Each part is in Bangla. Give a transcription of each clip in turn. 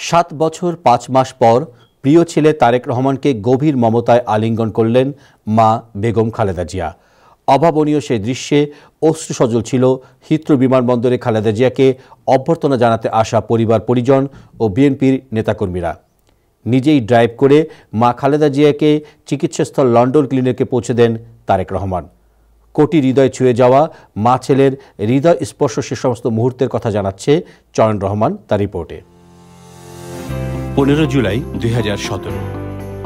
7 বছর 5 মাস পর প্রিয় ছেলে তারেক রহমানকে গভীর মমতায় আলিঙ্গন করলেন মা বেগম খালেদা জিয়া। অভাবনীয় সেই দৃশ্যে অশ্রুসজল ছিল হিথ্রো বিমানবন্দরে খালেদা জিয়াকে অভ্যর্থনা জানাতে আসা পরিবার পরিজন ও বিএনপির নেতাকর্মীরা। নিজেই ড্রাইভ করে মা খালেদা জিয়াকে চিকিৎসাস্থল লন্ডন ক্লিনিকে পৌঁছে দেন তারেক রহমান। কোটি হৃদয় ছুঁয়ে যাওয়া মা ছেলের হৃদয় স্পর্শ সে সমস্ত মুহূর্তের কথা জানাচ্ছে চয়ন রহমান তার রিপোর্টে। 15 জুলাই 2017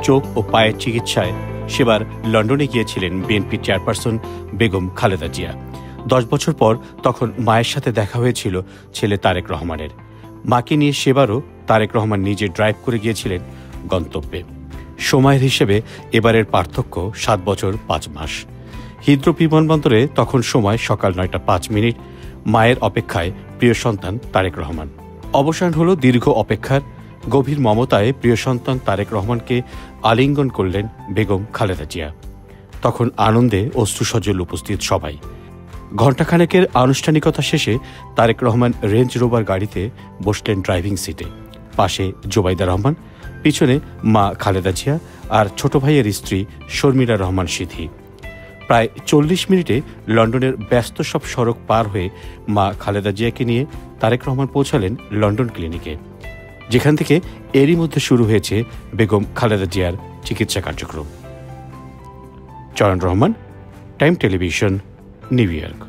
চোখ ও পায়ের চিকিৎসায় সেবার লন্ডনে গিয়েছিলেন বিএনপি চেয়ারপারসন বেগম খালেদা জিয়া। 10 বছর পর তখন মায়ের সাথে দেখা হয়েছিল ছেলে তারেক রহমানের। মাকে নিয়ে সেবারও তারেক রহমান নিজে ড্রাইভ করে গিয়েছিলেন গন্তব্যে। সময়ের হিসেবে এবারের পার্থক্য 7 বছর 5 মাস। হিথ্রো বিমানবন্দরে তখন সময় সকাল 9টা 5 মিনিট। মায়ের অপেক্ষায় প্রিয় সন্তান তারেক রহমান। অবসান হলো দীর্ঘ অপেক্ষার। গভীর মমতায় প্রিয় সন্তান তারেক রহমানকে আলিঙ্গন করলেন বেগম খালেদা জিয়া। তখন আনন্দে অশ্রুসজল উপস্থিত সবাই। ঘণ্টাখানেকের আনুষ্ঠানিকতা শেষে তারেক রহমান রেঞ্জ রোভার গাড়িতে বসলেন ড্রাইভিং সিটে। পাশে জোবাইদা রহমান, পিছনে মা খালেদা জিয়া আর ছোট ভাইয়ের স্ত্রী শর্মিলা রহমান সিথি। প্রায় 40 মিনিটে লন্ডনের ব্যস্ত সব সড়ক পার হয়ে মা খালেদা জিয়াকে নিয়ে তারেক রহমান পৌঁছালেন লন্ডন ক্লিনিকে, যেখান থেকে এরই মধ্যে শুরু হয়েছে বেগম খালেদা জিয়ার চিকিৎসা কার্যক্রম। চয়ন Rahman, time television, new York.